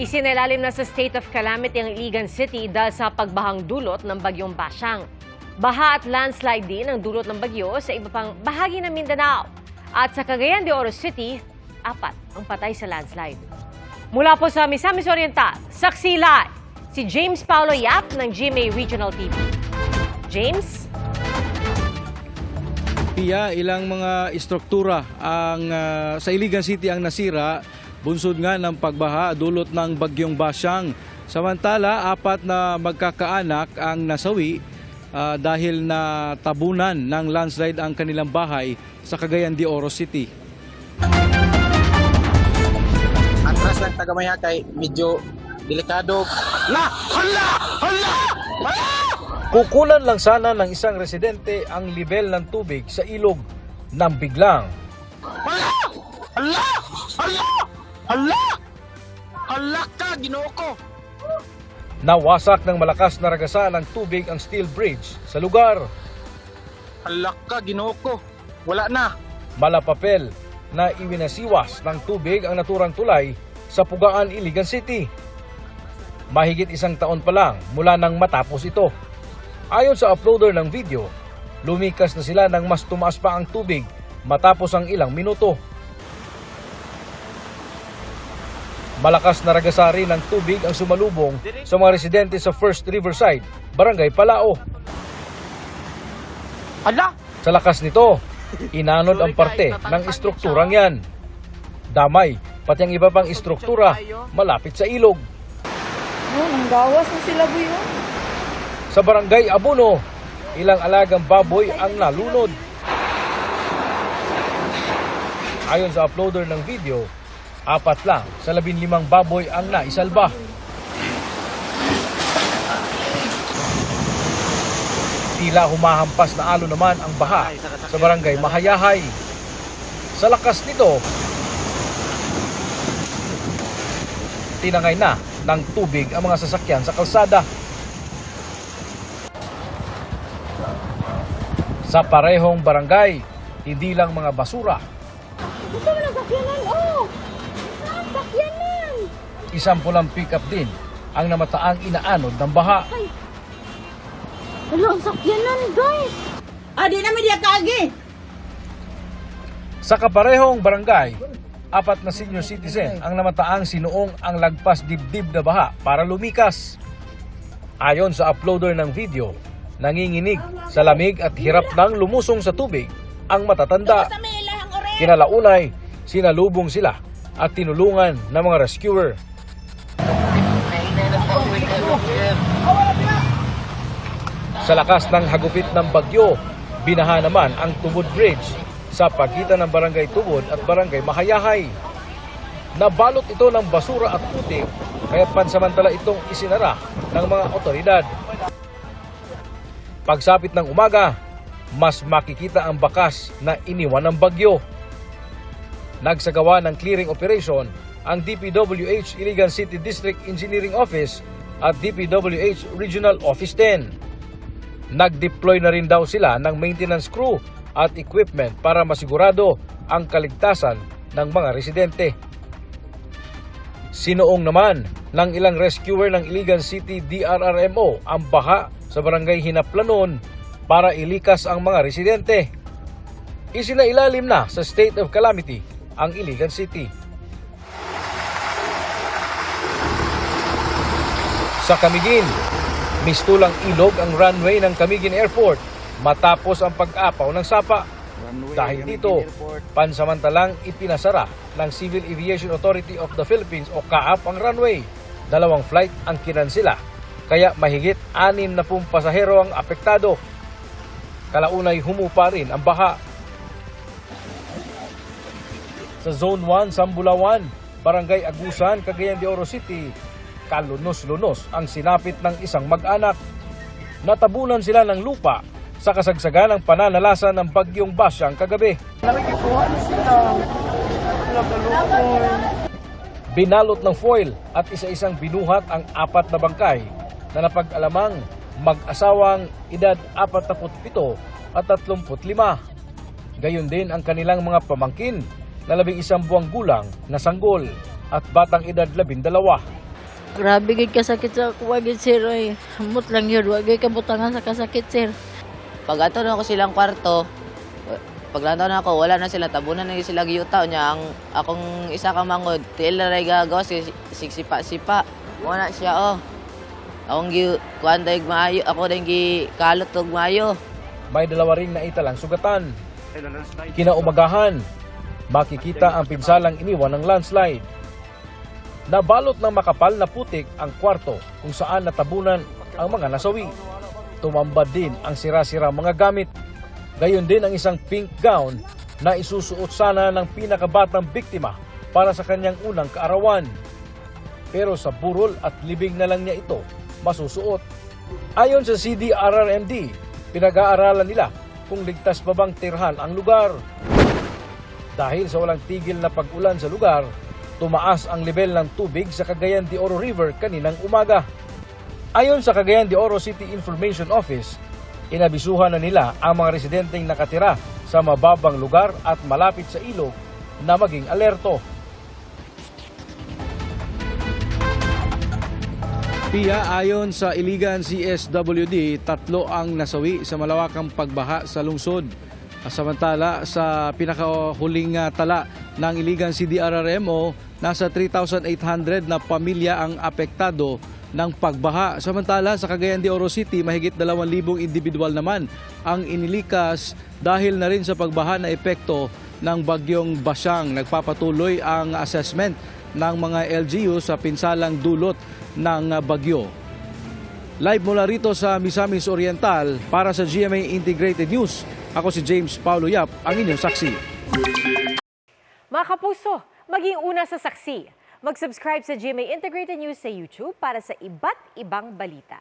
Isinailalim na sa state of calamity ang Iligan City dahil sa pagbahang dulot ng bagyong Basyang. Baha at landslide din ang dulot ng bagyo sa iba pang bahagi ng Mindanao. At sa Cagayan de Oro City, 4 ang patay sa landslide. Mula po sa Misamis Oriental, saksi live si James Paulo Yap ng GMA Regional TV. James? Pia, ilang mga istruktura ang sa Iligan City ang nasira, bunsod nga ng pagbaha dulot ng bagyong Basyang. Samantala, 4 na magkakaanak ang nasawi dahil na tabunan ng landslide ang kanilang bahay sa Cagayan de Oro City. Atras lang tagamaya kay medyo delikado. Hala! Kukunan lang sana ng isang residente ang level ng tubig sa ilog nang biglang Hala ka, Ginoo ko! nawasak ng malakas na ragasan ng tubig ang steel bridge sa lugar. Hala ka, Ginoo ko! Wala na! Malapapel na iwinasiwas ng tubig ang naturang tulay sa Pugaan, Iligan City. Mahigit 1 taon pa lang mula nang matapos ito. Ayon sa uploader ng video, lumikas na sila nang mas tumaas pa ang tubig matapos ang ilang minuto. Malakas na ragasari ng tubig ang sumalubong sa mga residente sa First Riverside, Barangay Palao. Hala! Sa lakas nito, inanod ang parte ng istrukturang yan. Damay, pati ang iba pang istruktura malapit sa ilog. Nanggawas na sila buyo. Sa Barangay Abono, ilang alagang baboy ang nalunod. Ayon sa uploader ng video, 4 lang sa 15 baboy ang naisalba. Tila humahampas na alo naman ang baha sa Barangay Mahayahay. Sa lakas nito, tinangay na ng tubig ang mga sasakyan sa kalsada. Sa parehong barangay, hindi lang mga basura. Ito mo ng sakyanan, oh! Sakyanan! Isang pulang pick-up din ang namataang inaanod ng baha. Wala ang sakyanan, guys! Di namin diya kaagi! Sa kaparehong barangay, 4 na senior citizen ang namataang sinuong ang lagpas dibdib na baha para lumikas. Ayon sa uploader ng video, nanginginig sa lamig at hirap ng lumusong sa tubig ang matatanda. Kinalaunay, sinalubong sila at tinulungan ng mga rescuer. Sa lakas ng hagupit ng bagyo, binaha naman ang Tubod Bridge sa pagitan ng Barangay Tubod at Barangay Mahayahay. Nabalot ito ng basura at putik, kaya pansamantala itong isinara ng mga otoridad. Pagsapit ng umaga, mas makikita ang bakas na iniwan ng bagyo. Nagsagawa ng clearing operation ang DPWH Iligan City District Engineering Office at DPWH Regional Office 10. Nag-deploy na rin daw sila ng maintenance crew at equipment para masigurado ang kaligtasan ng mga residente. Sinuong naman ng ilang rescuer ng Iligan City DRRMO ang baha sa Barangay Hinaplanon para ilikas ang mga residente. Isinailalim na sa state of calamity ang Iligan City. Sa Camiguin, mistulang ilog ang runway ng Camiguin Airport matapos ang pag-apaw ng sapa. Dahil dito, pansamantalang ipinasara ng Civil Aviation Authority of the Philippines o CAAP ang runway. 2 flight ang kinansela, kaya mahigit 60 pasahero ang apektado. Kalaunay humupa rin ang baha. Sa Zone 1, Sambulawan, Barangay Agusan, Cagayan de Oro City, kalunos-lunos ang sinapit ng isang mag-anak. Natabunan sila ng lupa sa kasagsagan ng pananalasa ng bagyong Basyang kagabi. Binalot ng foil at isa-isang binuhat ang 4 na bangkay na napag-alamang mag-asawang edad 47 at 35. Gayon din ang kanilang mga pamangkin na 11 buwang gulang na sanggol at batang edad 12. Grabe gid kasakit sa kuwa gid sir ay. Hamot lang yun, wag gid kabutangan sa kasakit sir. Pag ato na ako silang kwarto, paglantaw na ako, wala na sila, tabunan na sila giyutaw niya. Ang akong isa ka mangod, tiil na rin gagawa, sigsipa-sipa. Wala siya, oh. Akong kuhan dahil maayo, ako dahil gikalot og maayo. May dalawa ring naitalang sugatan. Kinaumagahan, makikita ang pinsalang iniwan ng landslide. Nabalot ng makapal na putik ang kwarto kung saan natabunan ang mga nasawi. Tumambad din ang sira-sira mga gamit. Gayon din ang isang pink gown na isusuot sana ng pinakabatang biktima para sa kanyang unang kaarawan. Pero sa burol at libing na lang niya ito masusuot. Ayon sa CDRRMD, pinag-aaralan nila kung ligtas pa bang tirhan ang lugar. Dahil sa walang tigil na pag-ulan sa lugar, tumaas ang level ng tubig sa Cagayan de Oro River kaninang umaga. Ayon sa Cagayan de Oro City Information Office, inabisuhan na nila ang mga residenteng nakatira sa mababang lugar at malapit sa ilog na maging alerto. Pia, ayon sa Iligan CSWD, 3 ang nasawi sa malawakang pagbaha sa lungsod. Samantala, sa pinakahuling tala ng Iligan CDRRMO, nasa 3,800 na pamilya ang apektado ng pagbaha. Samantala, sa Cagayan de Oro City, mahigit 2,000 individual naman ang inilikas dahil na rin sa pagbaha na epekto ng bagyong Basyang. Nagpapatuloy ang assessment ng mga LGU sa pinsalang dulot ng bagyo. Live mula rito sa Misamis Oriental para sa GMA Integrated News, ako si James Paulo Yap, ang inyong saksi. Mga kapuso, maging una sa saksi. Mag-subscribe sa GMA Integrated News sa YouTube para sa iba't ibang balita.